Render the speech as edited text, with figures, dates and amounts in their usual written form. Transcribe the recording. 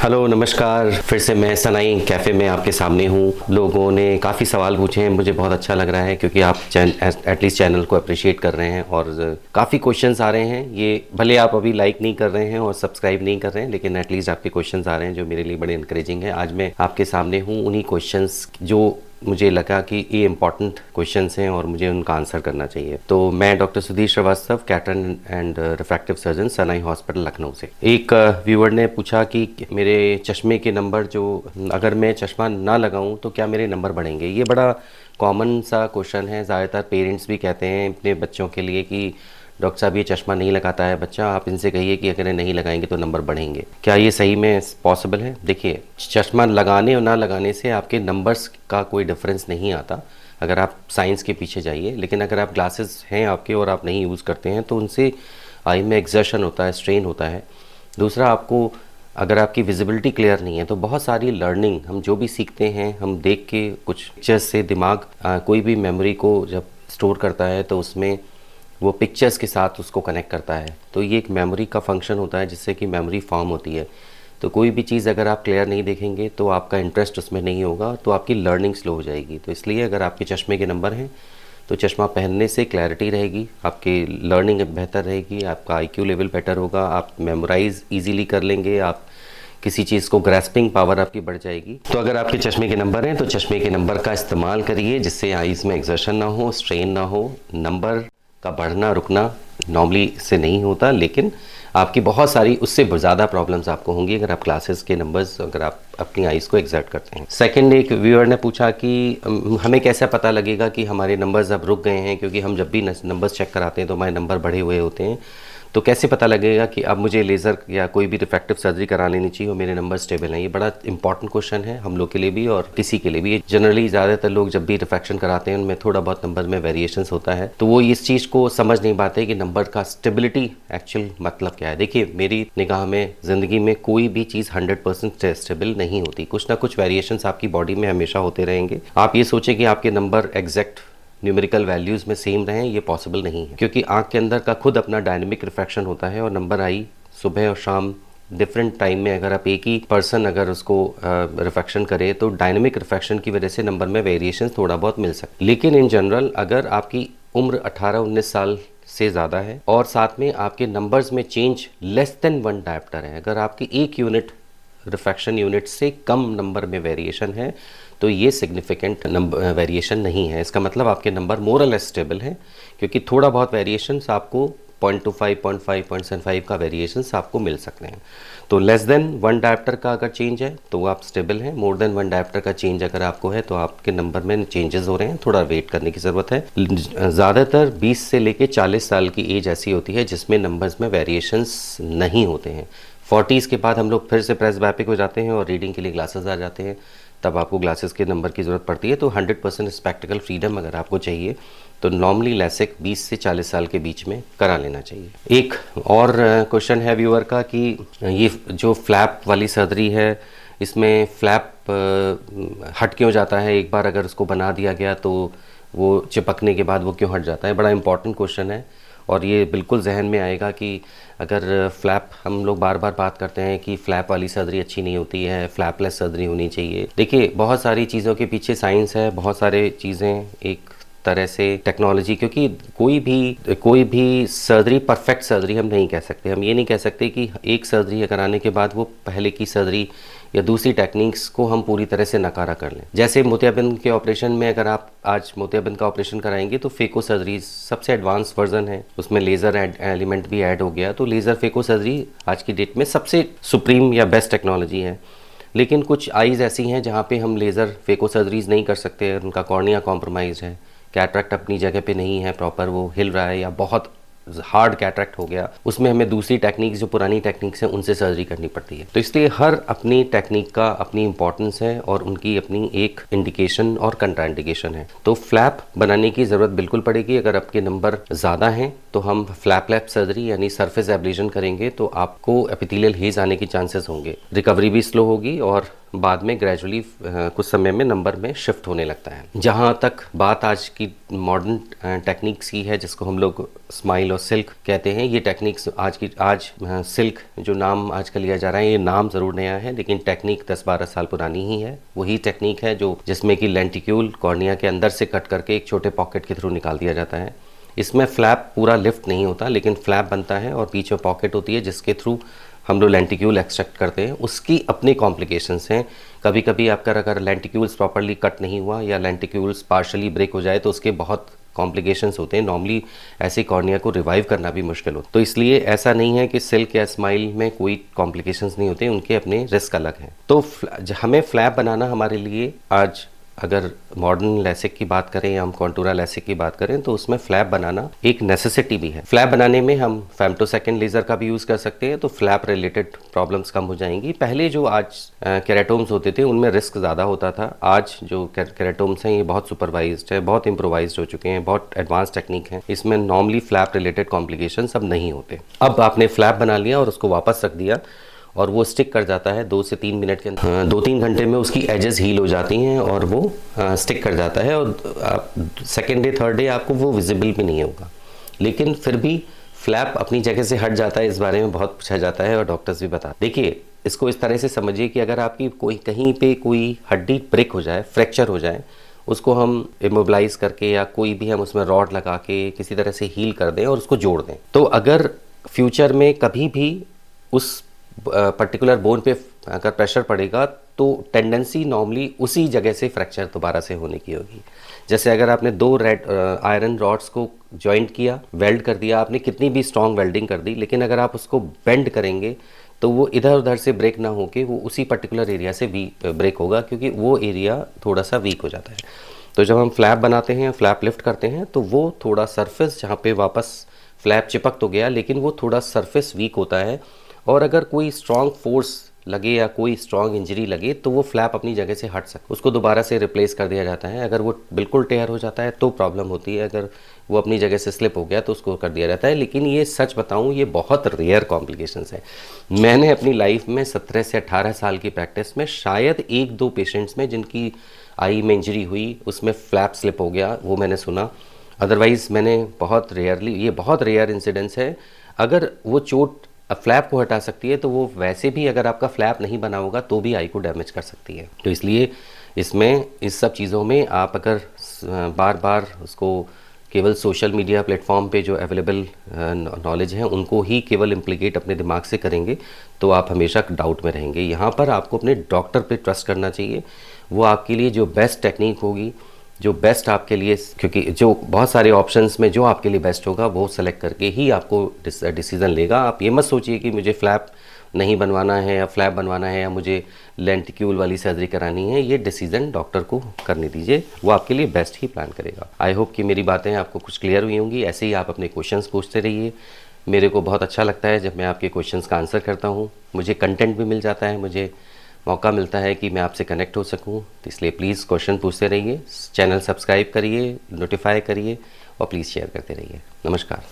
Hello नमस्कार, फिर से मैं सनाई कैफ़े में आपके सामने हूँ। लोगों ने काफ़ी सवाल पूछे हैं, मुझे बहुत अच्छा लग रहा है क्योंकि आप एटलीस्ट चैनल को अप्रिशिएट कर रहे हैं और काफ़ी क्वेश्चंस आ रहे हैं। ये भले आप अभी लाइक नहीं कर रहे हैं और सब्सक्राइब नहीं कर रहे हैं, लेकिन एटलीस्ट आपके क्वेश्चंस आ रहे हैं जो मेरे लिए बड़े इंकरेजिंग है। आज मैं आपके सामने हूँ उन्हीं क्वेश्चंस जो मुझे लगा कि ये इंपॉर्टेंट क्वेश्चंस हैं और मुझे उनका आंसर करना चाहिए। तो मैं doctor Sudhir Shrivastava, cataract and refractive surgeon, Sanai hospital Lucknow से। एक व्यूअर ने पूछा कि मेरे चश्मे के नंबर जो, अगर मैं चश्मा ना लगाऊं तो क्या मेरे नंबर बढ़ेंगे। ये बड़ा कॉमन सा क्वेश्चन है। ज़्यादातर पेरेंट्स भी कहते हैं अपने बच्चों के लिए कि डॉक्टर साहब ये चश्मा नहीं लगाता है बच्चा, आप इनसे कहिए कि अगर नहीं लगाएंगे तो नंबर बढ़ेंगे। क्या ये सही में पॉसिबल है? देखिए, चश्मा लगाने और ना लगाने से आपके नंबर्स का कोई डिफरेंस नहीं आता अगर आप साइंस के पीछे जाइए। लेकिन अगर आप ग्लासेस हैं आपके और आप नहीं यूज़ करते हैं तो उनसे आई में एक्सर्शन होता है, स्ट्रेन होता है। दूसरा, आपको अगर आपकी विजिबिलिटी क्लियर नहीं है तो बहुत सारी लर्निंग, हम जो भी सीखते हैं हम देख के, कुछ पिक्चर्स से दिमाग कोई भी मेमोरी को जब स्टोर करता है तो उसमें वो पिक्चर्स के साथ उसको कनेक्ट करता है। तो ये एक मेमोरी का फंक्शन होता है जिससे कि मेमोरी फॉर्म होती है। तो कोई भी चीज़ अगर आप क्लियर नहीं देखेंगे तो आपका इंटरेस्ट उसमें नहीं होगा, तो आपकी लर्निंग स्लो हो जाएगी। तो इसलिए अगर आपके चश्मे के नंबर हैं तो चश्मा पहनने से क्लैरिटी रहेगी, आपकी लर्निंग बेहतर रहेगी, आपका आईक्यू लेवल बेटर होगा, आप मेमोराइज ईजीली कर लेंगे, आप किसी चीज़ को ग्रैस्पिंग पावर आपकी बढ़ जाएगी। तो अगर आपके चश्मे के नंबर हैं तो चश्मे के नंबर का इस्तेमाल करिए जिससे आईज़ में एक्सर्शन ना हो, स्ट्रेन ना हो। नंबर का बढ़ना रुकना नॉर्मली से नहीं होता, लेकिन आपकी बहुत सारी उससे ज़्यादा प्रॉब्लम्स आपको होंगी अगर आप क्लासेस के नंबर्स, अगर आप अपनी आइज़ को एग्जर्ट करते हैं। सेकंड, एक व्यूअर ने पूछा कि हमें कैसा पता लगेगा कि हमारे नंबर्स अब रुक गए हैं, क्योंकि हम जब भी नंबर्स चेक कराते हैं तो हमारे नंबर बढ़े हुए होते हैं। तो कैसे पता लगेगा कि अब मुझे लेज़र या कोई भी रिफ्रैक्टिव सर्जरी करा लेनी चाहिए और मेरे नंबर स्टेबल हैं? ये बड़ा इंपॉर्टेंट क्वेश्चन है हम लोग के लिए भी और किसी के लिए भी। जनरली ज़्यादातर लोग जब भी रिफ्रैक्शन कराते हैं उनमें थोड़ा बहुत नंबर में वेरिएशंस होता है, तो वो इस चीज़ को समझ नहीं पाते कि नंबर का स्टेबिलिटी एक्चुअल मतलब क्या है। देखिए, मेरी निगाह में ज़िंदगी में कोई भी चीज़ 100% स्टेबल नहीं होती। कुछ ना कुछ वेरिएशंस आपकी बॉडी में हमेशा होते रहेंगे। आप ये सोचें कि आपके नंबर एग्जैक्ट न्यूमेरिकल वैल्यूज़ में सेम रहें, ये पॉसिबल नहीं है, क्योंकि आँख के अंदर का खुद अपना डायनेमिक रिफ्रैक्शन होता है और नंबर आई सुबह और शाम डिफरेंट टाइम में अगर आप एक ही पर्सन अगर उसको रिफ्रैक्शन करे तो डायनेमिक रिफ्रैक्शन की वजह से नंबर में वेरिएशन थोड़ा बहुत मिल सकता है। लेकिन इन जनरल अगर आपकी उम्र 18-19 साल से ज़्यादा है और साथ में आपके नंबर्स में चेंज लेस देन 1 डायप्टर है, अगर आपकी 1 यूनिट रिफ्रैक्शन यूनिट से कम नंबर में वेरिएशन है तो ये सिग्निफिकेंट नंबर वेरिएशन नहीं है। इसका मतलब आपके नंबर मोर और लेस स्टेबल हैं, क्योंकि थोड़ा बहुत वेरिएशंस आपको 0.25, 0.5, 0.75 का वेरिएशंस आपको मिल सकते हैं। तो लेस देन 1 डायप्टर का अगर चेंज है तो आप स्टेबल हैं, मोर देन 1 डायप्टर का चेंज अगर आपको है तो आपके नंबर में चेंजेस हो रहे हैं, थोड़ा वेट करने की ज़रूरत है। ज़्यादातर 20 से लेके 40 साल की एज ऐसी होती है जिसमें नंबर्स में वेरिएशंस नहीं होते हैं। 40s के बाद हम लोग फिर से प्रेसबैपिक हो जाते हैं और रीडिंग के लिए ग्लासेस आ जाते हैं, तब आपको ग्लासेस के नंबर की ज़रूरत पड़ती है। तो 100% स्पेक्टिकल फ्रीडम अगर आपको चाहिए तो नॉर्मली लैसिक 20 से 40 साल के बीच में करा लेना चाहिए। एक और क्वेश्चन है व्यूअर का कि ये जो फ्लैप वाली सर्जरी है इसमें फ्लैप हट क्यों जाता है? एक बार अगर उसको बना दिया गया तो वो चिपकने के बाद वो क्यों हट जाता है? बड़ा इंपॉर्टेंट क्वेश्चन है और ये बिल्कुल जहन में आएगा कि अगर फ्लैप, हम लोग बार बार बात करते हैं कि फ्लैप वाली सर्जरी अच्छी नहीं होती है, फ्लैपलेस सर्जरी होनी चाहिए। देखिए, बहुत सारी चीज़ों के पीछे साइंस है, बहुत सारे चीज़ें एक तरह से टेक्नोलॉजी, क्योंकि कोई भी सर्जरी परफेक्ट सर्जरी हम नहीं कह सकते। हम ये नहीं कह सकते कि एक सर्जरी कराने के बाद वो पहले की सर्जरी या दूसरी टेक्निक्स को हम पूरी तरह से नकारा कर लें। जैसे मोतियाबिंद के ऑपरेशन में अगर आप आज मोतियाबिंद का ऑपरेशन कराएंगे तो फेको सर्जरी सबसे एडवांस वर्जन है, उसमें लेज़र एलिमेंट भी ऐड हो गया, तो लेज़र फेको सर्जरी आज की डेट में सबसे सुप्रीम या बेस्ट टेक्नोलॉजी है। लेकिन कुछ आइज़ ऐसी हैं जहाँ पे हम लेज़र फेको सर्जरीज नहीं कर सकते, उनका कॉर्निया कॉम्प्रोमाइज है, कैटरेक्ट अपनी जगह पे नहीं है प्रॉपर, वो हिल रहा है या बहुत हार्ड कैटरेक्ट हो गया, उसमें हमें दूसरी टेक्निक्स जो पुरानी टेक्निक्स हैं उनसे सर्जरी करनी पड़ती है। तो इसलिए हर अपनी टेक्निक का अपनी इंपॉर्टेंस है और उनकी अपनी एक इंडिकेशन और कंट्राइंडिकेशन है। तो फ्लैप बनाने की ज़रूरत बिल्कुल पड़ेगी। अगर आपके नंबर ज़्यादा हैं तो हम फ्लैप लैप सर्जरी यानी सरफेस एब्लेशन करेंगे तो आपको एपिथेलियल हेज आने की चांसेस होंगे, रिकवरी भी स्लो होगी और बाद में ग्रेजुअली कुछ समय में नंबर में शिफ्ट होने लगता है। जहाँ तक बात आज की मॉडर्न टेक्निक्स की है, जिसको हम लोग स्माइल और सिल्क कहते हैं, ये टेक्निक्स आज सिल्क जो नाम आजकल लिया जा रहा है, ये नाम ज़रूर नया है लेकिन टेक्निक 10-12 साल पुरानी ही है। वही टेक्निक है जो जिसमें कि लेंटिक्यूल कॉर्निया के अंदर से कट करके एक छोटे पॉकेट के थ्रू निकाल दिया जाता है। इसमें फ्लैप पूरा लिफ्ट नहीं होता लेकिन फ्लैप बनता है और बीच में पॉकेट होती है जिसके थ्रू हम लोग लेंटिक्यूल एक्सट्रैक्ट करते हैं। उसकी अपने कॉम्प्लिकेशंस हैं। कभी कभी आपका अगर लेंटिक्यूल्स प्रॉपर्ली कट नहीं हुआ या लेंटिक्यूल्स पार्शली ब्रेक हो जाए तो उसके बहुत कॉम्प्लिकेशंस होते हैं। नॉर्मली ऐसे कॉर्निया को रिवाइव करना भी मुश्किल होता है। तो इसलिए ऐसा नहीं है कि सिल्क या स्माइल में कोई कॉम्प्लिकेशंस नहीं होते, उनके अपने रिस्क अलग हैं। तो हमें फ्लैप बनाना हमारे लिए आज अगर मॉडर्न लेसिक की बात करें या हम कॉन्टूरा लेसिक की बात करें तो उसमें फ्लैप बनाना एक नेसेसिटी भी है। फ्लैप बनाने में हम फेमटोसेकंड लेज़र का भी यूज़ कर सकते हैं तो फ्लैप रिलेटेड प्रॉब्लम्स कम हो जाएंगी। पहले जो आज केराटोम्स होते थे उनमें रिस्क ज़्यादा होता था। आज जो केराटोम्स हैं ये बहुत सुपरवाइज्ड है, बहुत इम्प्रोवाइज्ड हो चुके हैं, बहुत एडवांस टेक्निक है। इसमें नॉर्मली फ्लैप रिलेटेड कॉम्प्लिकेशन अब नहीं होते। अब आपने फ्लैप बना लिया और उसको वापस रख दिया और वो स्टिक कर जाता है 2 से 3 मिनट के अंदर। 2-3 घंटे में उसकी एजेस हील हो जाती हैं और वो स्टिक कर जाता है और सेकेंड डे थर्ड डे आपको वो विजिबल भी नहीं होगा। लेकिन फिर भी फ्लैप अपनी जगह से हट जाता है, इस बारे में बहुत पूछा जाता है और डॉक्टर्स भी बताते। देखिए, इसको इस तरह से समझिए कि अगर आपकी कहीं पे कोई हड्डी ब्रेक हो जाए, फ्रैक्चर हो जाए, उसको हम इमोबिलाइज करके या कोई भी हम उसमें रॉड लगा के किसी तरह से हील कर दें और उसको जोड़ दें, तो अगर फ्यूचर में कभी भी उस पर्टिकुलर बोन पे अगर प्रेशर पड़ेगा तो टेंडेंसी नॉर्मली उसी जगह से फ्रैक्चर दोबारा से होने की होगी। जैसे अगर आपने 2 रेड आयरन रॉड्स को जॉइंट किया, वेल्ड कर दिया, आपने कितनी भी स्ट्रॉन्ग वेल्डिंग कर दी, लेकिन अगर आप उसको बेंड करेंगे तो वो इधर उधर से ब्रेक ना होके वो उसी पर्टिकुलर एरिया से ब्रेक होगा, क्योंकि वो एरिया थोड़ा सा वीक हो जाता है। तो जब हम फ्लैप बनाते हैं, फ्लैप लिफ्ट करते हैं, तो वो थोड़ा सरफेस जहाँ पे वापस फ्लैप चिपक तो गया लेकिन वो थोड़ा सरफेस वीक होता है और अगर कोई स्ट्रॉन्ग फोर्स लगे या कोई स्ट्रॉन्ग इंजरी लगे तो वो फ्लैप अपनी जगह से हट सकता है, उसको दोबारा से रिप्लेस कर दिया जाता है। अगर वो बिल्कुल टेयर हो जाता है तो प्रॉब्लम होती है, अगर वो अपनी जगह से स्लिप हो गया तो उसको कर दिया जाता है। लेकिन ये सच बताऊं, ये बहुत रेयर कॉम्प्लिकेशंस है। मैंने अपनी लाइफ में 17 से 18 साल की प्रैक्टिस में शायद 1-2 पेशेंट्स में जिनकी आई में इंजरी हुई, उसमें फ्लैप स्लिप हो गया, वो मैंने सुना। अदरवाइज़ मैंने बहुत रेयरली, ये बहुत रेयर इंसिडेंट्स है। अगर वो चोट फ्लैप को हटा सकती है तो वो वैसे भी अगर आपका फ्लैप नहीं बना होगा तो भी आई को डैमेज कर सकती है। तो इसलिए इसमें इस सब चीज़ों में आप अगर बार बार उसको केवल सोशल मीडिया प्लेटफॉर्म पे जो अवेलेबल नॉलेज है उनको ही केवल इम्प्लीकेट अपने दिमाग से करेंगे तो आप हमेशा डाउट में रहेंगे। यहाँ पर आपको अपने डॉक्टर पे ट्रस्ट करना चाहिए। वो आपके लिए जो बेस्ट टेक्निक होगी, जो बेस्ट आपके लिए, क्योंकि जो बहुत सारे ऑप्शंस में जो आपके लिए बेस्ट होगा वो सेलेक्ट करके ही आपको डिसीज़न लेगा। आप ये मत सोचिए कि मुझे फ्लैप नहीं बनवाना है या फ्लैप बनवाना है या मुझे लेंटिक्यूल वाली सर्जरी करानी है। ये डिसीज़न डॉक्टर को करने दीजिए, वो आपके लिए बेस्ट ही प्लान करेगा। आई होप कि मेरी बातें आपको कुछ क्लियर हुई होंगी। ऐसे ही आप अपने क्वेश्चंस पूछते रहिए। मेरे को बहुत अच्छा लगता है जब मैं आपके क्वेश्चंस का आंसर करता हूँ। मुझे कंटेंट भी मिल जाता है, मुझे मौका मिलता है कि मैं आपसे कनेक्ट हो सकूं। तो इसलिए प्लीज़ क्वेश्चन पूछते रहिए, चैनल सब्सक्राइब करिए, नोटिफाई करिए और प्लीज़ शेयर करते रहिए। नमस्कार।